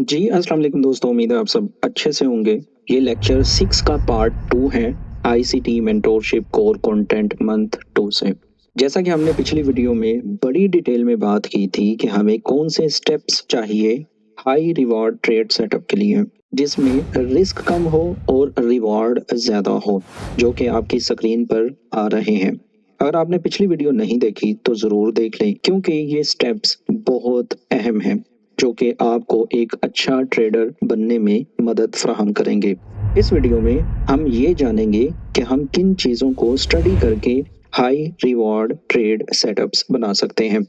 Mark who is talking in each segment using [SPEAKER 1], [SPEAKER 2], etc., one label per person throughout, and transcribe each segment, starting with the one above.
[SPEAKER 1] जी, अस्सलाम वालेकुम दोस्तों, उम्मीद है आप सब अच्छे से होंगे। ये लेक्चर 6 का पार्ट 2 है, ICT mentorship core content month 2 से। जैसा कि हमने पिछली वीडियो में बड़ी डिटेल में बात की थी कि हमें कौन से स्टेप्स चाहिए हाई रिवॉर्ड ट्रेड सेटअप के लिए, जिसमें रिस्क कम हो और रिवॉर्ड ज़्यादा हो, जो कि आपकी स्क्रीन पर आ रहे हैं। अगर आपने पिछली वीडियो नहीं देखी तो ज़रूर देख लें, क्योंकि ये स्टेप्स बहुत अहम हैं जो कि आपको एक अच्छा ट्रेडर बनने में मदद फराहम करेंगे। इस वीडियो में हम ये जानेंगे कि हम किन चीज़ों को स्टडी करके हाई रिवॉर्ड ट्रेड सेटअप्स बना सकते हैं।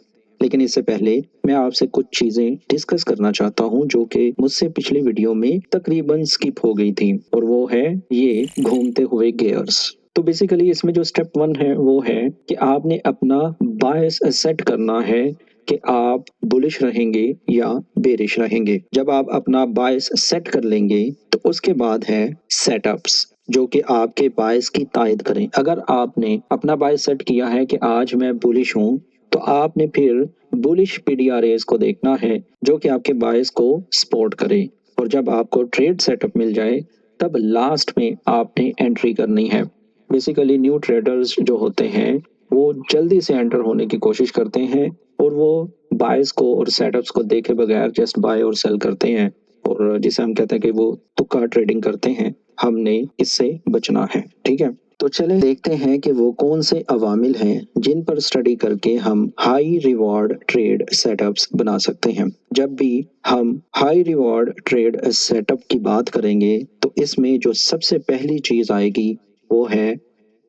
[SPEAKER 1] लेकिन इससे पहले मैं आपसे कुछ चीज़ें डिस्कस करना चाहता हूं जो कि मुझसे पिछली वीडियो में तकरीबन स्किप हो गई थी, और वो है ये घूमते हुए गियर्स। तो बेसिकली इसमें जो स्टेप 1 है वो है कि आपने अपना बायस सेट करना है कि आप बुलिश रहेंगे या बेरिश रहेंगे। जब आप अपना बायस सेट कर लेंगे तो उसके बाद है सेटअप्स, जो कि आपके बायस की तायद करें। अगर आपने अपना बायस सेट किया है कि आज मैं बुलिश हूँ, तो आपने फिर बुलिश पीडीआरएस को देखना है जो कि आपके बायस को सपोर्ट करे। और जब आपको ट्रेड सेटअप मिल जाए तब लास्ट में आपने एंट्री करनी है। बेसिकली न्यू ट्रेडर्स जो होते हैं वो जल्दी से एंटर होने की कोशिश करते हैं, और वो बायस को और सेटअप्स को देखे बगैर जस्ट बाय और सेल करते हैं, और जिसे हम कहते हैं कि वो तुक्का ट्रेडिंग करते हैं। हमने इससे बचना है, ठीक है। तो चलें देखते हैं कि वो कौन से अवामिल हैं जिन पर स्टडी करके हम हाई रिवॉर्ड ट्रेड सेटअप्स बना सकते हैं। जब भी हम हाई रिवॉर्ड ट्रेड सेटअप की बात करेंगे तो इसमें जो सबसे पहली चीज आएगी वो है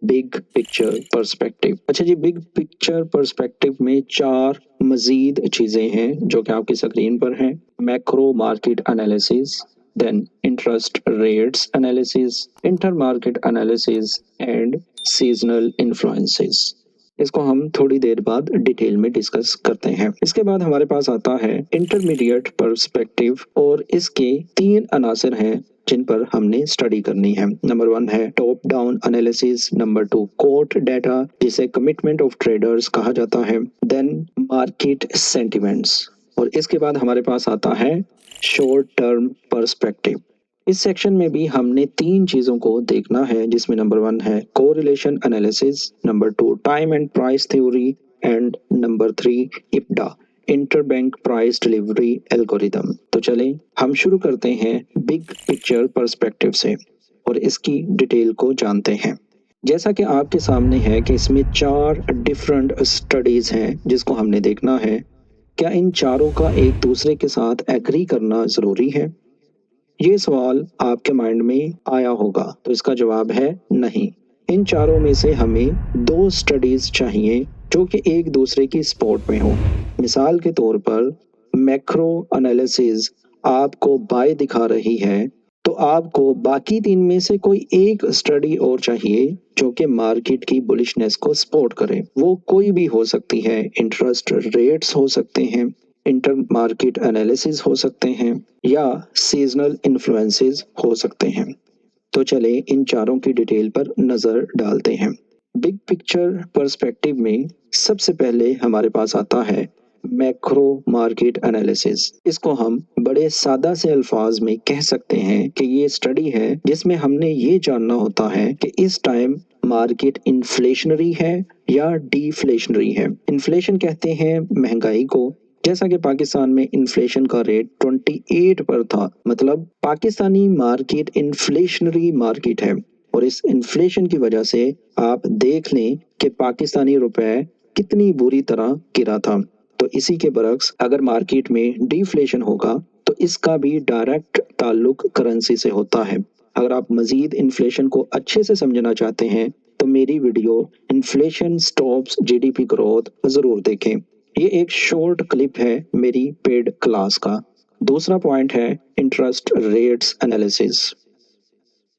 [SPEAKER 1] बिग पिक्चर पर्सपेक्टिव। अच्छा जी, बिग पिक्चर पर्सपेक्टिव में 4 मजीद चीजें हैं जो कि आपकी स्क्रीन पर हैं। Macro market analysis, then interest rates analysis, inter market analysis and seasonal influences. इसको हम थोड़ी देर बाद डिटेल में डिस्कस करते हैं। इसके बाद हमारे पास आता है इंटरमीडिएट पर्सपेक्टिव, और इसके 3 अनासर हैं जिन पर हमने स्टडी करनी है। नंबर 1 है top down analysis, number 2 court data जिसे कमिटमेंट ऑफ ट्रेडर्स कहा जाता है, देन मार्केट सेंटिमेंट्स, और इसके बाद हमारे पास आता है शॉर्ट टर्म पर्सपेक्टिव। इस सेक्शन में भी हमने 3 चीजों को देखना है, जिसमें नंबर 1 है correlation analysis, number 2 time and price theory, and number 3 IPDA interbank price delivery algorithm. तो चलें हम शुरू करते हैं बिग पिक्चर पर्सपेक्टिव से और इसकी डिटेल को जानते हैं। जैसा कि आपके सामने है कि इसमें 4 डिफरेंट स्टडीज हैं जिसको हमने देखना है। क्या इन चारों का एक दूसरे के साथ एग्री करना जरूरी है? ये सवाल आपके माइंड में आया होगा, तो इसका जवाब है नहीं। इन चारों में से हमें 2 स्टडीज चाहिए जो कि एक दूसरे की सपोर्ट में हो। मिसाल के तौर पर मैक्रो एनालिसिस आपको बाय दिखा रही है, तो आपको बाकी 3 में से कोई एक स्टडी और चाहिए जो कि मार्केट की बुलिशनेस को सपोर्ट करे। वो कोई भी हो सकती है, इंटरेस्ट रेट्स हो सकते हैं, इंटर मार्केट एनालिसिस हो सकते हैं, या सीजनल इन्फ्लुएंसेस हो सकते हैं। तो चले इन चारों की डिटेल पर नजर डालते हैं। बिग पिक्चर पर्सपेक्टिव में सबसे पहले हमारे पास आता है मैक्रो मार्केट एनालिसिस। इसको हम बड़े सादा से अल्फाज में कह सकते हैं कि ये स्टडी है जिसमें हमने ये जानना होता है कि इस टाइम मार्केट इन्फ्लेशनरी है या डिफ्लेशनरी है। इन्फ्लेशन कहते हैं महंगाई को। जैसा कि पाकिस्तान में इन्फ्लेशन का रेट 28 पर था, मतलब पाकिस्तानी मार्केट इन्फ्लेशनरी मार्केट है, और इस इन्फ्लेशन की वजह से आप देख लें कि पाकिस्तानी रुपए कितनी बुरी तरह गिरा था। तो इसी के बरक्स अगर मार्केट में डिफ्लेशन होगा तो इसका भी डायरेक्ट ताल्लुक करेंसी से होता है। अगर आप मजीद इन्फ्लेशन को अच्छे से समझना चाहते हैं तो मेरी video inflation stops GDP growth जरूर देखें। ये एक शॉर्ट क्लिप है मेरी पेड क्लास का। दूसरा पॉइंट है इंटरेस्ट रेट्स एनालिसिस।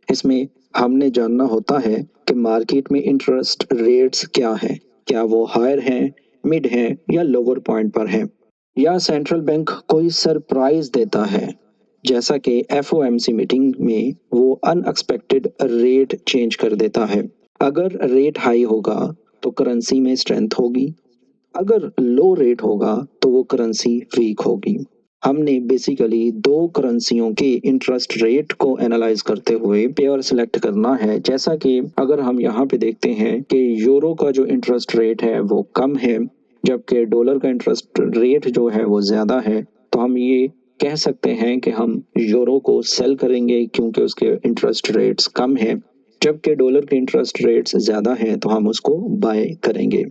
[SPEAKER 1] इसमें हमने जानना होता है कि मार्केट में इंटरेस्ट रेट्स क्या है। क्या वो हायर हैं, मिड हैं या लोअर पॉइंट पर हैं, या सेंट्रल बैंक कोई सरप्राइज देता है, जैसा कि एफओएमसी मीटिंग में वो अनएक्सपेक्टेड रेट चेंज कर देता है। अगर रेट हाई होगा तो करेंसी में स्ट्रेंथ होगी, अगर लो रेट होगा तो वो करेंसी वीक होगी। हमने बेसिकली दो करेंसियों के इंटरेस्ट रेट को एनालाइज करते हुए पेयर सिलेक्ट करना है। जैसा कि अगर हम यहाँ पे देखते हैं कि यूरो का जो इंटरेस्ट रेट है वो कम है, जबकि डॉलर का इंटरेस्ट रेट जो है वो ज़्यादा है, तो हम ये कह सकते हैं कि हम यूरो को सेल करेंगे क्योंकि उसके इंटरेस्ट रेट्स कम है, जबकि डॉलर के इंटरेस्ट रेट्स ज़्यादा हैं तो हम उसको बाय करेंगे।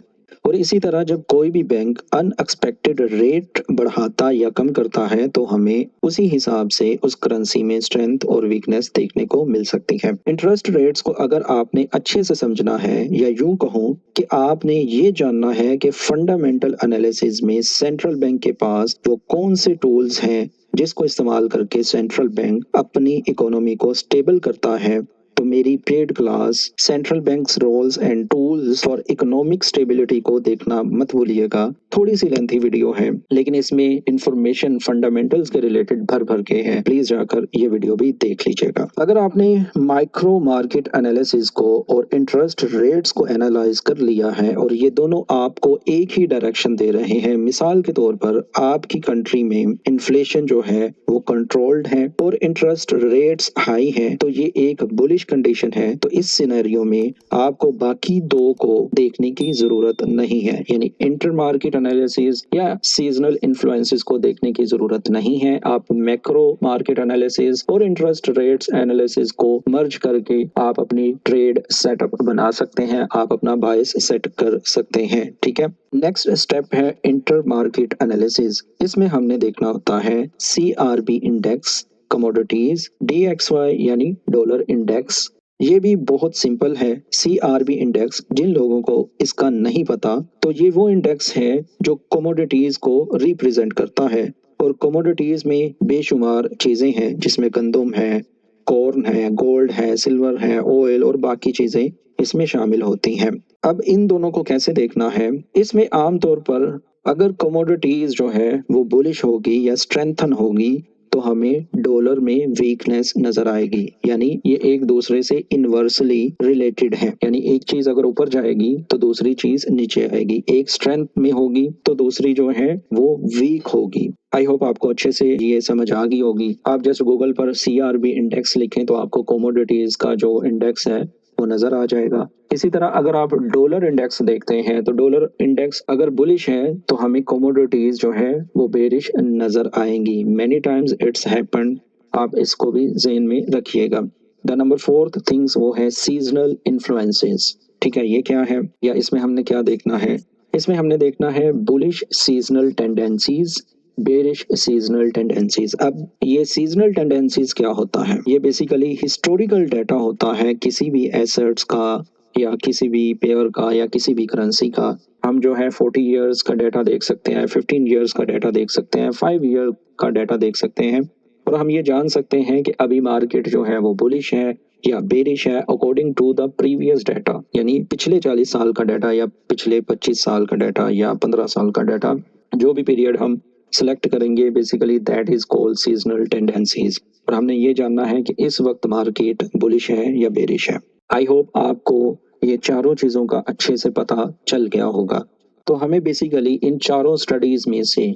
[SPEAKER 1] और इसी तरह जब कोई भी बैंक अनएक्सपेक्टेड रेट बढ़ाता या कम करता है तो हमें उसी हिसाब से उस करेंसी में स्ट्रेंथ और वीकनेस देखने को मिल सकती है। इंटरेस्ट रेट्स को अगर आपने अच्छे से समझना है, या यूं कहूं कि आपने ये जानना है कि फंडामेंटल एनालिसिस में सेंट्रल बैंक के पास वो कौन से टूल्स हैं जिसको इस्तेमाल करके सेंट्रल बैंक अपनी इकोनॉमी को स्टेबल करता है, तो मेरी paid class central banks roles and tools for economic stability को देखना मत भूलिएगा। थोड़ी सी लेंथी वीडियो है, लेकिन इसमें इंफॉर्मेशन फंडामेंटल्स के रिलेटेड भर भर के है, प्लीज जाकर ये वीडियो भी देख लीजिएगा। अगर आपने माइक्रो मार्केट एनालिसिस को और इंटरेस्ट रेट्स को एनालाइज कर लिया है और ये दोनों आपको एक ही डायरेक्शन दे रहे हैं, मिसाल के तौर पर आपकी कंट्री में इन्फ्लेशन जो है वो कंट्रोल्ड है और इंटरेस्ट रेट्स हाई हैं, तो ये एक बुलिश कंडीशन है। तो इस सिनेरियो में आपको बाकी दो को देखने की जरूरत नहीं है, यानी इंटर मार्केट एनालिसिस या सीजनल इन्फ्लुएंसेस को देखने की जरूरत नहीं है। आप मैक्रो मार्केट एनालिसिस और इंटरेस्ट रेट्स एनालिसिस को मर्ज करके आप अपनी ट्रेड सेटअप बना सकते हैं, आप अपना बायस सेट कर सकते हैं। ठीक है, नेक्स्ट स्टेप है इंटर मार्केट एनालिसिस। इसमें हमने देखना होता है CRB इंडेक्स, कमोडिटीज, DXY यानी डॉलर इंडेक्स। ये भी बहुत सिंपल है। CRB इंडेक्स, जिन लोगों को इसका नहीं पता, तो ये वो इंडेक्स है जो कमोडिटीज को रिप्रेजेंट करता है। और कमोडिटीज में बेशुमार चीजें हैं, जिसमें गंदम है, कॉर्न है, गोल्ड है, सिल्वर है, ऑयल और बाकी चीजें इसमें शामिल होती हैं। अब इन दोनों को कैसे देखना है, इसमें आमतौर पर अगर कमोडिटीज जो है वो बुलिश होगी या स्ट्रेंथन होगी तो हमें डॉलर में वीकनेस नजर आएगी, यानी ये एक दूसरे से इनवर्सली रिलेटेड है। यानी एक चीज अगर ऊपर जाएगी तो दूसरी चीज नीचे आएगी, एक स्ट्रेंथ में होगी तो दूसरी जो है वो वीक होगी। आई होप आपको अच्छे से ये समझ आ गई होगी। आप जस्ट गूगल पर CRB इंडेक्स लिखें तो आपको कमोडिटीज का जो इंडेक्स है वो नजर आ जाएगा। इसी तरह अगर आप डॉलर इंडेक्स देखते हैं तो डॉलर इंडेक्स अगर बुलिश है तो हमें कमोडिटीज जो है वो बेरिश नजर आएंगी। मैनी टाइम्स इट्स हैपेंड, आप इसको भी ज़हन में रखिएगा। द नंबर फोर्थ थिंग्स वो है सीजनल इन्फ्लुएंसेस। ठीक है, ये क्या है या इसमें हमने क्या देखना है? इसमें हमने देखना है bullish seasonal tendencies, bearish seasonal tendencies. अब ये सीजनल टेंडेंसीज क्या होता है? ये बेसिकली हिस्टोरिकल डाटा होता है किसी भी एसेट्स का या किसी भी पेयर का या किसी भी करेंसी का। हम जो है 40 ईयर्स का डाटा देख सकते हैं, 15 ईयर्स का डाटा देख सकते हैं, 5 ईयर का डाटा देख सकते हैं, और हम ये जान सकते हैं कि अभी मार्केट जो है वो बुलिश है या बेरिश है according to the previous data, यानी पिछले 40 साल का डाटा या पिछले 25 साल का डाटा या 15 साल का डाटा, जो भी पीरियड हम सेलेक्ट करेंगे basically that is called seasonal tendencies. और हमने ये जानना है कि इस वक्त मार्केट बुलिश है या बेरिश है। आई होप आपको ये चारों चीज़ों का अच्छे से पता चल गया होगा। तो हमें बेसिकली इन चारों स्टडीज में से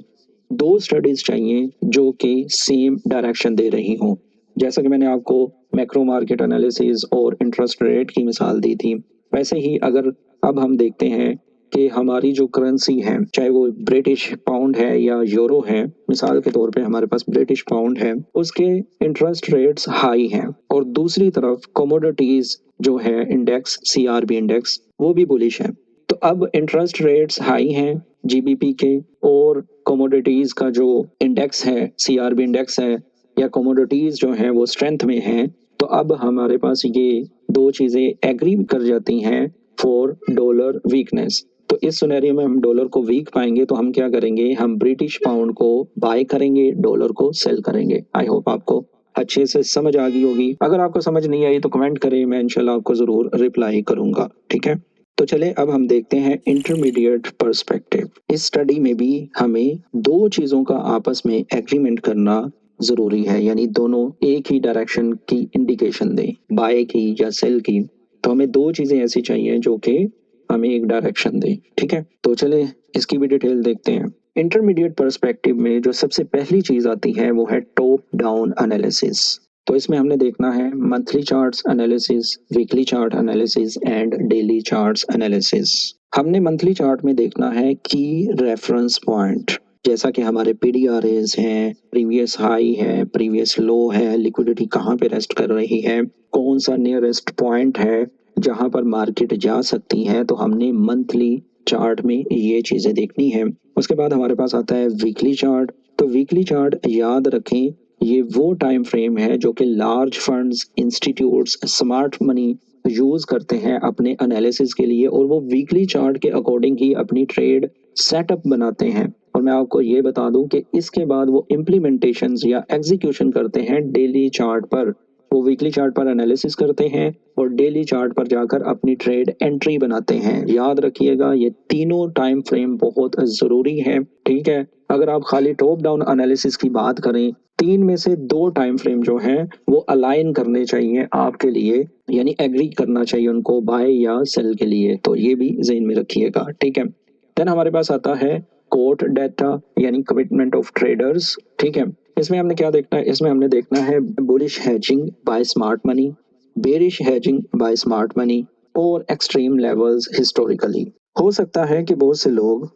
[SPEAKER 1] दो स्टडीज चाहिए जो कि सेम डायरेक्शन दे रही हों। जैसा कि मैंने आपको मैक्रो मार्केट एनालिसिस और इंटरेस्ट रेट की मिसाल दी थी, वैसे ही अगर अब हम देखते हैं कि हमारी जो करेंसी है, चाहे वो ब्रिटिश पाउंड है या यूरो है, मिसाल के तौर पे हमारे पास ब्रिटिश पाउंड है, उसके इंटरेस्ट रेट्स हाई हैं, और दूसरी तरफ कमोडिटीज जो है इंडेक्स CRB इंडेक्स वो भी बुलिश है। तो अब इंटरेस्ट रेट्स हाई हैं GBP के, और कमोडिटीज का जो इंडेक्स है CRB इंडेक्स है या कमोडिटीज जो है वो स्ट्रेंथ में है, तो अब हमारे पास ये दो चीजें एग्री कर जाती हैं फॉर डॉलर वीकनेस। तो इस सिनेरियो में हम डॉलर को वीक पाएंगे तो हम क्या करेंगे, हम ब्रिटिश पाउंड को बाय करेंगे, डॉलर को सेल करेंगे। आई होप आपको अच्छे से समझ आ गई होगी। अगर आपको समझ नहीं आई तो कमेंट करें, मैं इंशाल्लाह आपको जरूर रिप्लाई करूंगा। ठीक है, तो चले अब हम देखते हैं इंटरमीडिएट पर्सपेक्टिव। इस स्टडी में भी हमें दो चीजों का आपस में एग्रीमेंट करना जरूरी है, यानी दोनों एक ही डायरेक्शन की इंडिकेशन दें, बाय की या सेल की। तो हमें दो चीजें ऐसी चाहिए जो कि हमें एक डायरेक्शन दे। ठीक है, तो चले इसकी भी डिटेल देखते हैं। इंटरमीडिएट पर्सपेक्टिव में जो सबसे पहली चीज आती है वो है टॉप डाउन एनालिसिस। तो इसमें हमने देखना है monthly charts analysis, weekly chart analysis and daily charts analysis. हमने मंथली चार्ट में देखना है की रेफरेंस पॉइंट, जैसा कि हमारे पीडीआरएस हैं, प्रीवियस हाई है, प्रीवियस लो है, लिक्विडिटी कहाँ पे रेस्ट कर रही है, कौन सा नियरेस्ट पॉइंट है जहां पर मार्केट जा सकती है। तो हमने मंथली चार्ट में ये चीजें देखनी है। उसके बाद हमारे पास आता है वीकली चार्ट। तो वीकली चार्ट याद रखें, ये वो टाइम फ्रेम है जो कि large funds, institutes, smart money use करते हैं अपने एनालिसिस के लिए, और वो वीकली चार्ट के अकॉर्डिंग ही अपनी ट्रेड सेटअप बनाते हैं। और मैं आपको ये बता दूं कि इसके बाद वो इम्प्लीमेंटेशन या एग्जीक्यूशन करते हैं डेली चार्ट पर। वो वीकली चार्ट पर एनालिसिस करते हैं और डेली चार्ट पर जाकर अपनी ट्रेड एंट्री बनाते हैं। याद रखिएगा ये तीनों टाइम फ्रेम बहुत जरूरी है। ठीक है, अगर आप खाली टॉप डाउन एनालिसिस की बात करें, तीन में से दो टाइम फ्रेम जो हैं वो अलाइन करने चाहिए आपके लिए, यानी एग्री करना चाहिए उनको बाय या सेल के लिए। तो ये भी ज़हन में रखिएगा। ठीक है, देन हमारे पास आता है कोर्ट डेटा यानी कमिटमेंट ऑफ ट्रेडर्स। ठीक है, इसमें हमने क्या देखना है, इसमें हमने देखना है bullish hedging by smart money, bearish hedging by smart money और एक्सट्रीम लेवल्स हिस्टोरिकली। हो सकता है कि बहुत से लोग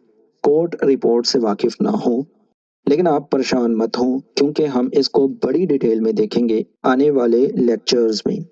[SPEAKER 1] कोर्ट रिपोर्ट से वाकिफ ना हो, लेकिन आप परेशान मत हो क्योंकि हम इसको बड़ी डिटेल में देखेंगे आने वाले लेक्चर्स में।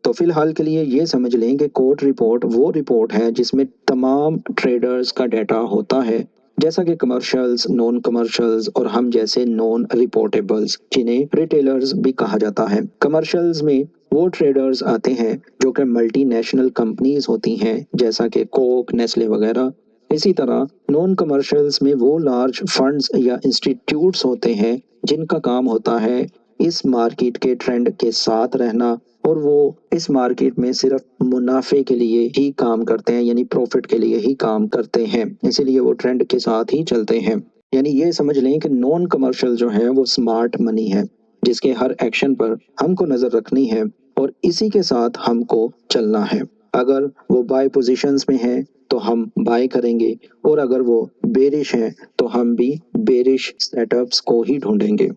[SPEAKER 1] तो फिलहाल के लिए ये समझ लें कि कोर्ट रिपोर्ट वो रिपोर्ट है जिसमें तमाम ट्रेडर्स का डाटा होता है, जैसा कि कमर्शियल्स, नॉन कमर्शियल्स और हम जैसे नॉन रिपोर्टेबल्स, जिन्हें रिटेलर्स भी कहा जाता है। कमर्शियल्स में वो ट्रेडर्स आते हैं जो कि मल्टीनेशनल कंपनीज होती हैं, जैसा कि कोक, नेस्ले वगैरह। इसी तरह नॉन कमर्शियल्स में वो लार्ज फंड्स या इंस्टीट्यूट्स होते हैं जिनका काम होता है इस मार्केट के ट्रेंड के साथ रहना, और वो इस मार्केट में सिर्फ मुनाफे के लिए ही काम करते हैं, यानी प्रॉफिट के लिए ही काम करते हैं, इसीलिए वो ट्रेंड के साथ ही चलते हैं। यानी ये समझ लें कि नॉन कमर्शियल जो है वो स्मार्ट मनी है, जिसके हर एक्शन पर हमको नजर रखनी है और इसी के साथ हमको चलना है। अगर वो बाय पोजीशंस में है तो हम बाय करेंगे, और अगर वो बेरिश है तो हम भी बेरिश सेटअप्स को ही ढूंढेंगे।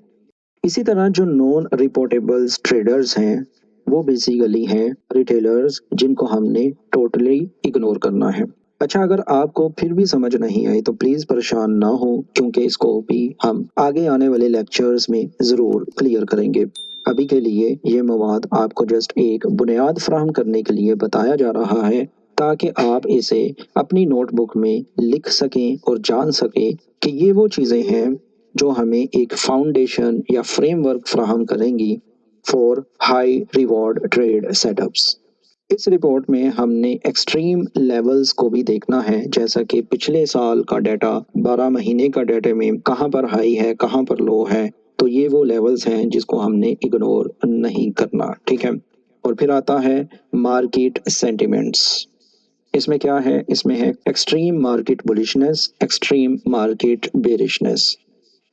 [SPEAKER 1] इसी तरह जो नॉन रिपोर्टेबल्स ट्रेडर्स हैं वो बेसिकली हैं रिटेलर्स, जिनको हमने टोटली इग्नोर करना है। अच्छा, अगर आपको फिर भी समझ नहीं आई तो प्लीज परेशान ना हो, क्योंकि इसको भी हम आगे आने वाले लेक्चर्स में जरूर क्लियर करेंगे। अभी के लिए ये मवाद आपको जस्ट एक बुनियाद फराहम करने के लिए बताया जा रहा है, ताकि आप इसे अपनी नोटबुक में लिख सकें और जान सकें कि ये वो चीज़ें हैं जो हमें एक फाउंडेशन या फ्रेमवर्क फ्राहम करेंगी for high reward trade setups. इस रिपोर्ट में हमने एक्सट्रीम लेवल्स को भी देखना है, जैसा कि पिछले साल का डाटा, 12 महीने का डाटा में कहाँ पर हाई है, कहाँ पर लो है। तो ये वो लेवल्स हैं जिसको हमने इग्नोर नहीं करना। ठीक है, और फिर आता है मार्केट सेंटिमेंट्स। इसमें क्या है, इसमें है extreme market bullishness, extreme market bearishness.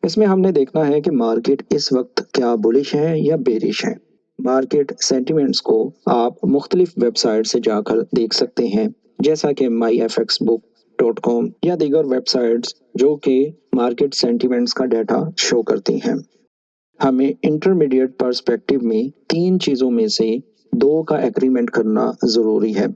[SPEAKER 1] इसमें हमने देखना है कि मार्केट इस वक्त क्या बुलिश है या बेरिश है। मार्केट सेंटिमेंट्स को आप मुख्तलिफ वेबसाइट से जाकर देख सकते हैं, जैसा कि myfxbook.com या दीगर वेबसाइट्स जो कि मार्केट सेंटिमेंट्स का डाटा शो करती हैं। हमें इंटरमीडिएट पर्सपेक्टिव में तीन चीज़ों में से दो का एग्रीमेंट करना ज़रूरी है।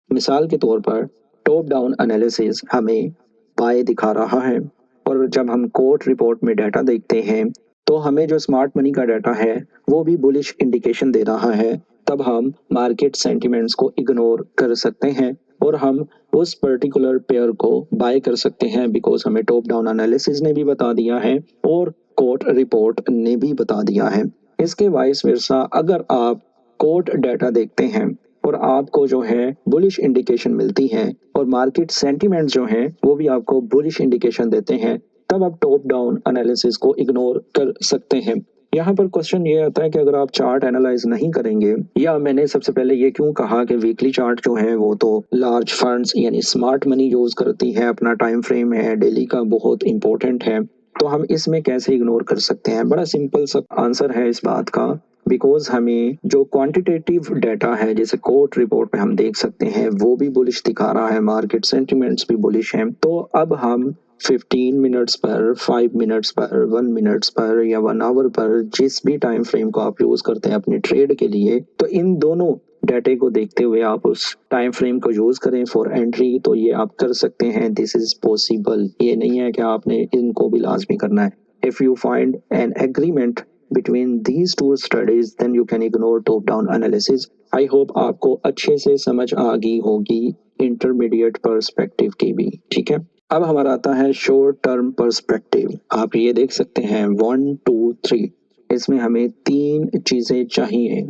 [SPEAKER 1] मिसाल के तौर पर टॉप डाउन एनालिसिस हमें बाय दिखा रहा है, और जब हम कोर्ट रिपोर्ट में डाटा देखते हैं तो हमें जो स्मार्ट मनी का डाटा है वो भी बुलिश इंडिकेशन दे रहा है। तब हम मार्केट सेंटिमेंट्स को इग्नोर कर सकते हैं और हम उस पर्टिकुलर पेयर को बाय कर सकते हैं, बिकॉज हमें टॉप डाउन एनालिसिस ने भी बता दिया है और कोर्ट रिपोर्ट ने भी बता दिया है। इसके वाइस वर्सा अगर आप कोर्ट डाटा देखते हैं और आपको जो है बुलिश इंडिकेशन मिलती है और मार्केट सेंटीमेंट्स जो हैं वो भी आपको बुलिश इंडिकेशन देते हैं, तब आप टॉप डाउन एनालिसिस को इग्नोर कर सकते हैं। यहाँ पर क्वेश्चन ये आता है कि अगर आप चार्ट एनालाइज नहीं करेंगे, या मैंने सबसे पहले ये क्यों कहा कि वीकली चार्ट जो है वो तो लार्ज फंड्स यानी स्मार्ट मनी यूज करती है, अपना टाइम फ्रेम है डेली का बहुत इंपॉर्टेंट है, तो हम इसमें कैसे इग्नोर कर सकते हैं। बड़ा सिंपल सा आंसर है इस बात का बिकॉज हमें जो क्वांटिटेटिव डाटा है जैसे कोर्ट रिपोर्ट में हम देख सकते हैं वो भी बुलिश दिखा रहा है, मार्केट सेंटिमेंट्स भी बुलिश हैं। तो अब हम 15 मिनट्स पर, 5 मिनट्स पर, 1 मिनट्स पर या 1 आवर पर, जिस भी टाइम फ्रेम को आप यूज करते हैं अपने ट्रेड के लिए, तो इन दोनों डाटे को देखते हुए आप उस टाइम फ्रेम को यूज करें फॉर एंट्री। तो ये आप कर सकते हैं, दिस इज पॉसिबल। ये नहीं है कि आपने इनको भी लाजमी करना है। If you find an agreement between these two studies then you can ignore top down analysis। I hope आपको अच्छे से समझ आ गई होगी इंटरमीडिएट पर्सपेक्टिव की भी, ठीक है। अब हमारा आता है शॉर्ट टर्म पर्सपेक्टिव। आप ये देख सकते हैं 1 2 3, इसमें हमें तीन चीजें चाहिए।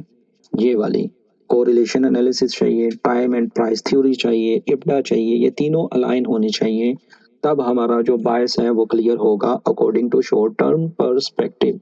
[SPEAKER 1] ये वाली कोरिलेशन एनालिसिस चाहिए, टाइम एंड प्राइस थ्योरी चाहिए, इब्डा चाहिए, ये तीनों अलाइन होनी चाहिए। तब हमारा जो बायस है वो क्लियर होगा according to short term perspective,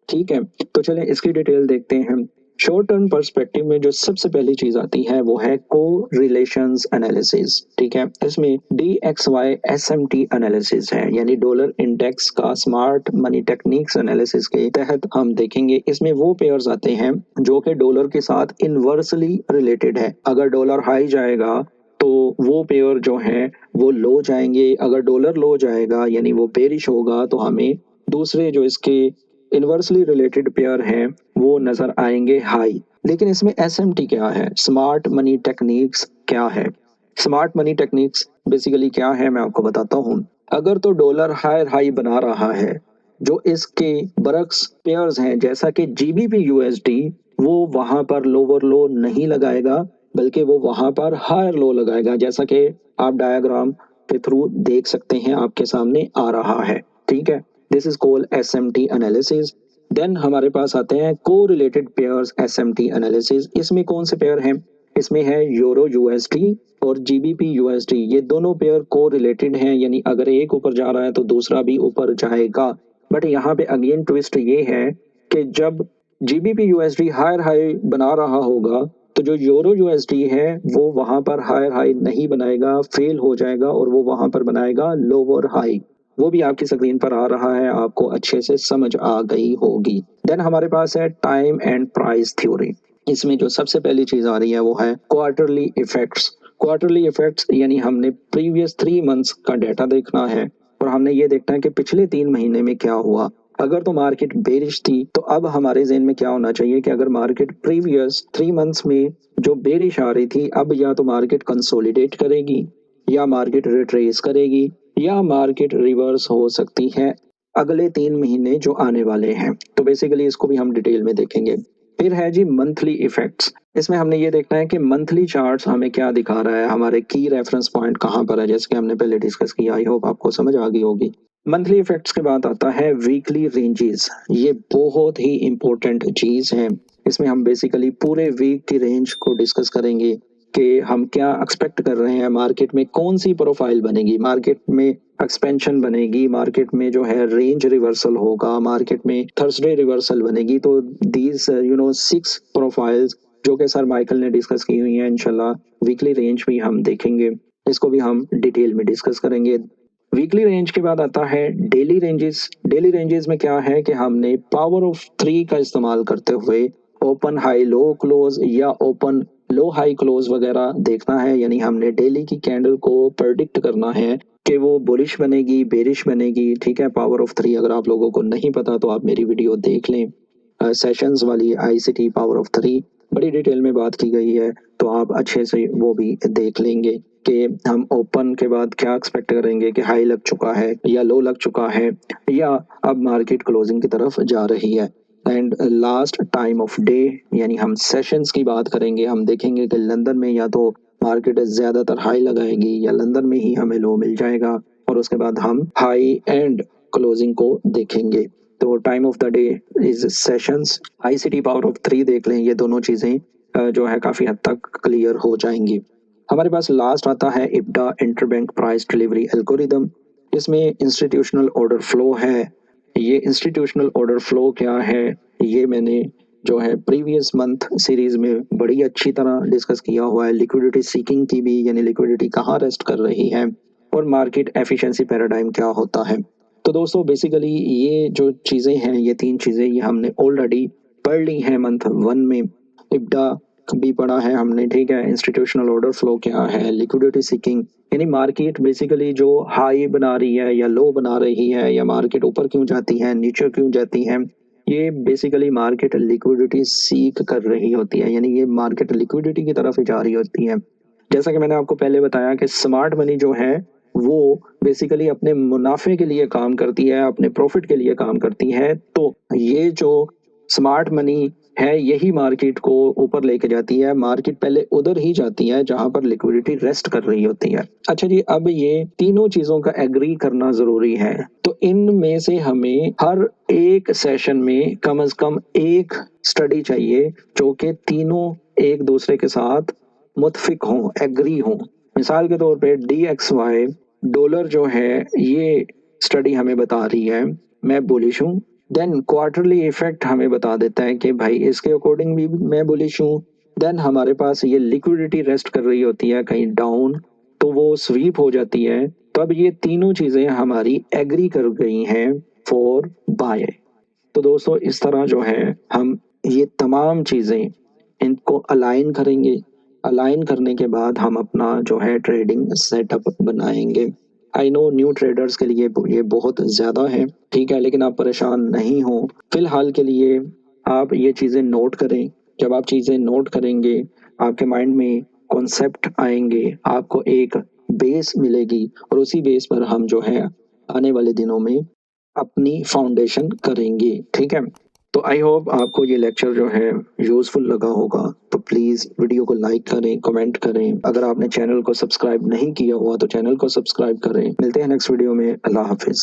[SPEAKER 1] ठीक है। तो चलें इसकी डिटेल देखते हैं। शॉर्ट टर्म पर्सपेक्टिव में जो सबसे पहली चीज आती है वो है को रिलेशंस एनालिसिस, ठीक है। इसमें DXY SMT एनालिसिस है, यानी डॉलर इंडेक्स का स्मार्ट मनी टेक्निक्स एनालिसिस के तहत हम देखेंगे। इसमें वो पेयर्स आते हैं जो कि डॉलर के साथ इनवर्सली रिलेटेड है। अगर डॉलर हाई जाएगा तो वो पेयर जो है वो लो जाएंगे, अगर डॉलर लो जाएगा यानी वो बेरिश होगा तो हमें दूसरे जो इसके इनवर्सली रिलेटेड पेयर हैं वो नजर आएंगे हाई। लेकिन इसमें SMT क्या है, स्मार्ट मनी टेक्निक्स क्या है? स्मार्ट मनी टेक्निक्स बेसिकली क्या है मैं आपको बताता हूँ। अगर तो डॉलर हायर हाई बना रहा है, जो इसके बरक्स पेयर्स हैं जैसा कि GBP USD, वो वहां पर लोअर लो नहीं लगाएगा बल्कि वो वहां पर हायर लो लगाएगा, जैसा कि आप डायग्राम के थ्रू देख सकते हैं, आपके सामने आ रहा है, ठीक है। This is called SMT analysis. Then हमारे पास आते हैं को रिलेटेड पेयर्स SMT एनालिसिस। इसमें कौन से पेयर हैं? इसमें है यूरो USD और GBP USD। ये दोनों पेयर को रिलेटेड हैं, यानी अगर एक ऊपर जा रहा है तो दूसरा भी ऊपर जाएगा। बट यहाँ पे अगेन ट्विस्ट ये है कि जब GBP USD हायर हाई बना रहा होगा तो जो यूरो USD है वो वहां पर हायर हाई नहीं बनाएगा, फेल हो जाएगा और वो वहां पर बनाएगा लोअर हाई। वो भी आपकी स्क्रीन पर आ रहा है, आपको अच्छे से समझ आ गई होगी। देन हमारे पास है टाइम एंड प्राइस थ्योरी। इसमें जो सबसे पहली चीज आ रही है वो है क्वार्टरली इफेक्ट्स। क्वार्टरली इफेक्ट्स यानी हमने प्रीवियस 3 मंथ्स का डाटा देखना है और हमने ये देखना है कि पिछले 3 महीने में क्या हुआ। अगर तो मार्केट बेरिश थी तो अब हमारे जेहन में क्या होना चाहिए कि अगर मार्केट प्रीवियस 3 मंथ्स में जो बेरिश आ रही थी, अब या तो मार्केट कंसोलिडेट करेगी या मार्केट रिट्रेस करेगी या मार्केट रिवर्स हो सकती है अगले 3 महीने जो आने वाले हैं। तो बेसिकली इसको भी हम डिटेल में देखेंगे। फिर है जी मंथली इफेक्ट्स। इसमें हमने ये देखना है कि मंथली चार्ट्स हमें क्या दिखा रहा है, हमारे की रेफरेंस पॉइंट कहाँ पर है, जैसे कि हमने पहले डिस्कस किया। आई होप आपको समझ आ गई होगी। मंथली इफेक्ट्स के बाद आता है वीकली रेंजेस। ये बहुत ही इंपॉर्टेंट चीज है। इसमें हम बेसिकली पूरे वीक की रेंज को डिस्कस करेंगे कि हम क्या एक्सपेक्ट कर रहे हैं, मार्केट में कौन सी प्रोफाइल बनेगी, मार्केट में एक्सपेंशन बनेगी, मार्केट में जो है रेंज रिवर्सल होगा, मार्केट में थर्सडे रिवर्सल बनेगी। तो दीज 6 प्रोफाइल्स जो कि सर माइकल ने डिस्कस की हुई हैं, इंशाल्लाह वीकली रेंज भी हम देखेंगे, इसको भी हम डिटेल में डिस्कस करेंगे। वीकली रेंज के बाद आता है डेली रेंजेस। डेली रेंजेस में क्या है कि हमने पावर ऑफ 3 का इस्तेमाल करते हुए ओपन हाई लो क्लोज या ओपन लो हाई क्लोज वगैरह देखना है, यानी हमने डेली की कैंडल को प्रेडिक्ट करना है कि वो बुलिश बनेगी बेरिश बनेगी, ठीक है। पावर ऑफ 3 अगर आप लोगों को नहीं पता तो आप मेरी वीडियो देख लें, सेशंस वाली ICT पावर ऑफ 3 बड़ी डिटेल में बात की गई है, तो आप अच्छे से वो भी देख लेंगे कि हम ओपन के बाद क्या एक्सपेक्ट करेंगे कि हाई लग चुका है या लो लग चुका है या अब मार्केट क्लोजिंग की तरफ जा रही है। And last time of day, यानी हम सेशंस की बात करेंगे। हम देखेंगे कि लंदन में या तो मार्केट ज्यादातर हाई लगाएगी या लंदन में ही हमें लो मिल जाएगा और उसके बाद हम हाई एंड क्लोजिंग को देखेंगे। तो time of the day is sessions, ICT power of 3 देख लें, ये दोनों चीजें जो है काफी हद तक क्लियर हो जाएंगी। हमारे पास लास्ट आता है इब्डा इंटरबैंक प्राइस डिलीवरी एल्गोरिदम। इसमें इंस्टीट्यूशनल ऑर्डर फ्लो है। ये इंस्टीट्यूशनल ऑर्डर फ्लो क्या है, ये मैंने जो है प्रीवियस मंथ सीरीज में बड़ी अच्छी तरह डिस्कस किया हुआ है। लिक्विडिटी सीकिंग की भी, यानी लिक्विडिटी कहाँ रेस्ट कर रही है, और मार्केट एफिशिएंसी पैराडाइम क्या होता है। तो दोस्तों बेसिकली ये जो चीज़ें हैं, ये 3 चीज़ें ये हमने ऑलरेडी पढ़ ली है मंथ 1 में। इब्डा भी पढ़ा है हमने, ठीक है। इंस्टीट्यूशनल ऑर्डर फ्लो क्या है, लिक्विडिटी सीकिंग, यानी मार्केट बेसिकली जो हाई बना रही है या लो बना रही है, या मार्केट ऊपर क्यों जाती है नीचे क्यों जाती है, ये बेसिकली मार्केट लिक्विडिटी सीक कर रही होती है, यानी ये मार्केट लिक्विडिटी की तरफ ही जा रही होती है। जैसा कि मैंने आपको पहले बताया कि स्मार्ट मनी जो है वो बेसिकली अपने मुनाफे के लिए काम करती है, अपने प्रॉफिट के लिए काम करती है। तो ये जो स्मार्ट मनी है यही मार्केट को ऊपर लेके जाती है। मार्केट पहले उधर ही जाती है जहां पर लिक्विडिटी रेस्ट कर रही होती है। अच्छा जी, अब ये तीनों चीजों का एग्री करना जरूरी है। तो इनमें से हमें हर एक सेशन में कम से कम एक स्टडी चाहिए जो कि तीनों एक दूसरे के साथ मुतफिक हों, एग्री हों। मिसाल के तौर पे DXY डॉलर जो है ये स्टडी हमें बता रही है मैं बुलिश हूँ, देन क्वार्टरली इफेक्ट हमें बता देता है कि भाई इसके अकॉर्डिंग भी मैं बुलिश हूँ। देन हमारे पास ये लिक्विडिटी रेस्ट कर रही होती है कहीं डाउन, तो वो स्वीप हो जाती है। तो अब ये तीनों चीजें हमारी एग्री कर गई हैं फॉर बाय। तो दोस्तों इस तरह जो है हम ये तमाम चीजें इनको अलाइन करेंगे। अलाइन करने के बाद हम अपना जो है ट्रेडिंग सेटअप बनाएंगे। आई नो न्यू ट्रेडर्स के लिए ये बहुत ज़्यादा है, ठीक है, लेकिन आप परेशान नहीं हो। फिलहाल के लिए आप ये चीज़ें नोट करें। जब आप चीज़ें नोट करेंगे आपके माइंड में कॉन्सेप्ट आएंगे, आपको एक बेस मिलेगी, और उसी बेस पर हम जो है आने वाले दिनों में अपनी फाउंडेशन करेंगे, ठीक है। तो आई होप आपको ये लेक्चर जो है यूजफुल लगा होगा। तो प्लीज़ वीडियो को लाइक करें, कमेंट करें। अगर आपने चैनल को सब्सक्राइब नहीं किया हुआ तो चैनल को सब्सक्राइब करें। मिलते हैं नेक्स्ट वीडियो में। अल्लाह हाफिज़।